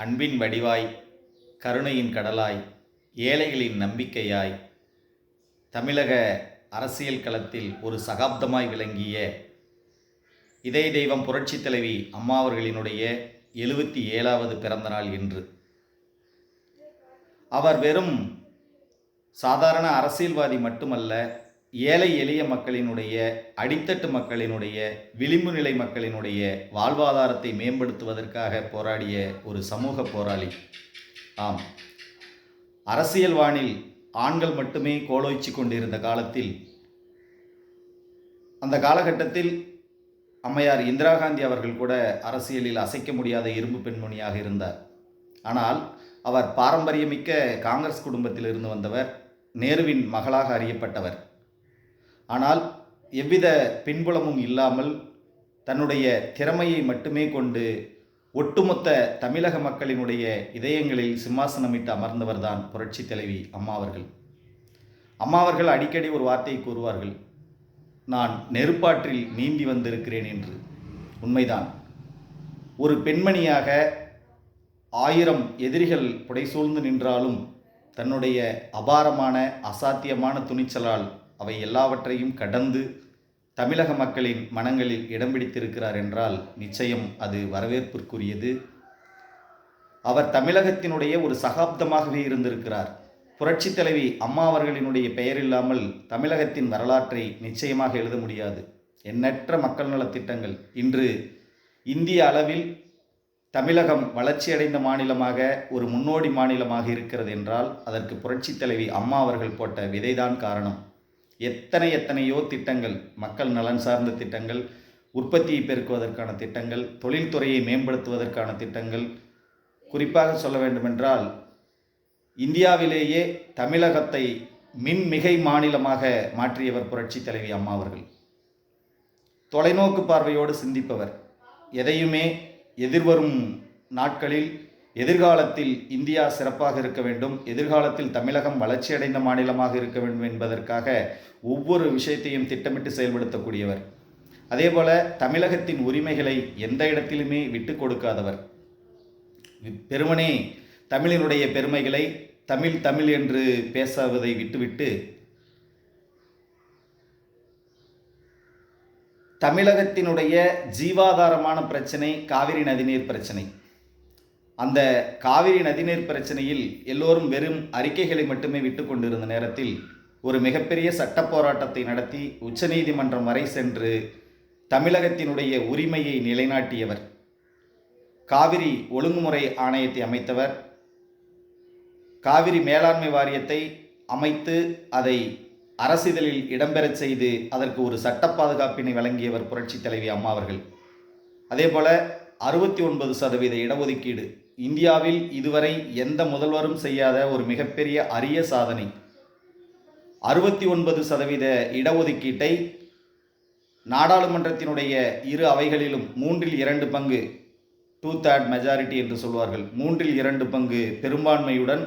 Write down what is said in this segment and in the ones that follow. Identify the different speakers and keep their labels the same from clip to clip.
Speaker 1: அன்பின் வடிவாய், கருணையின் கடலாய், ஏழைகளின் நம்பிக்கையாய், தமிழக அரசியல் களத்தில் ஒரு சகாப்தமாய் விளங்கிய இதய தெய்வம் புரட்சித் தலைவி அம்மா அவர்களினுடைய 77வது பிறந்தநாள் இன்று. அவர் வெறும் சாதாரண அரசியல்வாதி மட்டுமல்ல, ஏழை எளிய மக்களினுடைய, அடித்தட்டு மக்களினுடைய, விளிம்பு நிலை மக்களினுடைய வாழ்வாதாரத்தை மேம்படுத்துவதற்காக போராடிய ஒரு சமூக போராளி. ஆம், அரசியல் வானில் ஆண்கள் மட்டுமே கோலோச்சி கொண்டிருந்த காலத்தில், அந்த காலகட்டத்தில் அம்மையார் இந்திரா காந்தி அவர்கள் கூட அரசியலில் அசைக்க முடியாத இரும்பு பெண்மணியாக இருந்தார். ஆனால் அவர் பாரம்பரியமிக்க காங்கிரஸ் குடும்பத்தில் இருந்து வந்தவர், நேருவின் மகளாக அறியப்பட்டவர். ஆனால் எவ்வித பின்புலமும் இல்லாமல் தன்னுடைய திறமையை மட்டுமே கொண்டு ஒட்டுமொத்த தமிழக மக்களினுடைய இதயங்களில் சிம்மாசனமிட்டு அமர்ந்தவர்தான் புரட்சி தலைவி அம்மா அவர்கள். அம்மா அவர்கள் அடிக்கடி ஒரு வார்த்தையை கூறுவார்கள், நான் நெருப்பாற்றில் நீந்தி வந்திருக்கிறேன் என்று. உண்மைதான். ஒரு பெண்மணியாக 1000 எதிரிகள் புடைசூழ்ந்து நின்றாலும் தன்னுடைய அபாரமான அசாத்தியமான துணிச்சலால் அவை எல்லாவற்றையும் கடந்து தமிழக மக்களின் மனங்களில் இடம் பிடித்திருக்கிறார் என்றால் நிச்சயம் அது வரவேற்பிற்குரியது. அவர் தமிழகத்தினுடைய ஒரு சகாப்தமாகவே இருந்திருக்கிறார். புரட்சி தலைவி அம்மா அவர்களினுடைய பெயர் இல்லாமல் தமிழகத்தின் வரலாற்றை நிச்சயமாக எழுத முடியாது. எண்ணற்ற மக்கள் நலத்திட்டங்கள். இன்று இந்திய அளவில் தமிழகம் வளர்ச்சியடைந்த மாநிலமாக, ஒரு முன்னோடி மாநிலமாக இருக்கிறது என்றால் அதற்கு புரட்சி தலைவி அம்மா அவர்கள் போட்ட விதைதான் காரணம். எத்தனையோ திட்டங்கள், மக்கள் நலன் சார்ந்த திட்டங்கள், உற்பத்தியை பெருக்குவதற்கான திட்டங்கள், தொழில்துறையை மேம்படுத்துவதற்கான திட்டங்கள். குறிப்பாக சொல்ல வேண்டுமென்றால், இந்தியாவிலேயே தமிழகத்தை மின்மிகை மாநிலமாக மாற்றியவர் புரட்சி தலைவி அம்மா அவர்கள். தொலைநோக்கு பார்வையோடு சிந்திப்பவர். எதையுமே எதிர்வரும் நாட்களில், எதிர்காலத்தில் இந்தியா சிறப்பாக இருக்க வேண்டும், எதிர்காலத்தில் தமிழகம் வளர்ச்சியடைந்த மாநிலமாக இருக்க வேண்டும் என்பதற்காக ஒவ்வொரு விஷயத்தையும் திட்டமிட்டு செயல்படுத்தக்கூடியவர். அதேபோல தமிழகத்தின் உரிமைகளை எந்த இடத்திலுமே விட்டு கொடுக்காதவர். பெருமனே தமிழினுடைய பெருமைகளை தமிழ் என்று பேசுவதை விட்டுவிட்டு தமிழகத்தினுடைய ஜீவாதாரமான பிரச்சனை காவிரி நதிநீர் பிரச்சனை. அந்த காவிரி நதிநீர் பிரச்சனையில் எல்லோரும் வெறும் அறிக்கைகளை மட்டுமே விட்டு கொண்டிருந்த நேரத்தில் ஒரு மிகப்பெரிய சட்ட போராட்டத்தை நடத்தி உச்சநீதிமன்றம் வரை சென்று தமிழகத்தினுடைய உரிமையை நிலைநாட்டியவர். காவிரி ஒழுங்குமுறை ஆணையத்தை அமைத்தவர். காவிரி மேலாண்மை வாரியத்தை அமைத்து அதை அரசிதழில் இடம்பெறச் செய்து அதற்கு ஒரு சட்ட பாதுகாப்பினை வழங்கியவர் புரட்சி தலைவி அம்மா அவர்கள். அதேபோல 69% இடஒதுக்கீடு இந்தியாவில் இதுவரை எந்த முதல்வரும் செய்யாத ஒரு மிகப்பெரிய அரிய சாதனை. 69% இடஒதுக்கீட்டை நாடாளுமன்றத்தினுடைய இரு அவைகளிலும் 3/2 பங்கு, 2/3 மெஜாரிட்டி என்று சொல்வார்கள், 3/2 பங்கு பெரும்பான்மையுடன்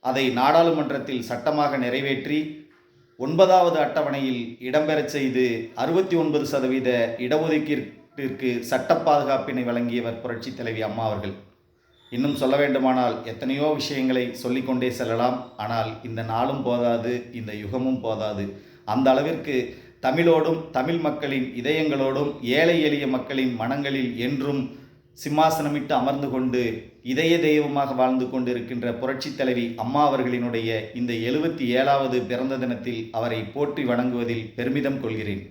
Speaker 1: அதை நாடாளுமன்றத்தில் சட்டமாக நிறைவேற்றி 9வது அட்டவணையில் இடம்பெறச் செய்து 69% இடஒதுக்கீட்டிற்கு சட்ட பாதுகாப்பினை வழங்கியவர் புரட்சி தலைவி அம்மா அவர்கள். இன்னும் சொல்ல வேண்டுமானால் எத்தனையோ விஷயங்களை சொல்லிக்கொண்டே செல்லலாம். ஆனால் இந்த நாளும் போதாது, இந்த யுகமும் போதாது. அந்த அளவிற்கு தமிழோடும், தமிழ் மக்களின் இதயங்களோடும், ஏழை எளிய மக்களின் மனங்களில் என்றும் சிம்மாசனமிட்டு அமர்ந்து கொண்டு இதய தெய்வமாக வாழ்ந்து கொண்டிருக்கின்ற புரட்சி தலைவி அம்மா அவர்களினுடைய இந்த 77வது பிறந்த தினத்தில் அவரை போற்றி வணங்குவதில் பெருமிதம் கொள்கிறேன்.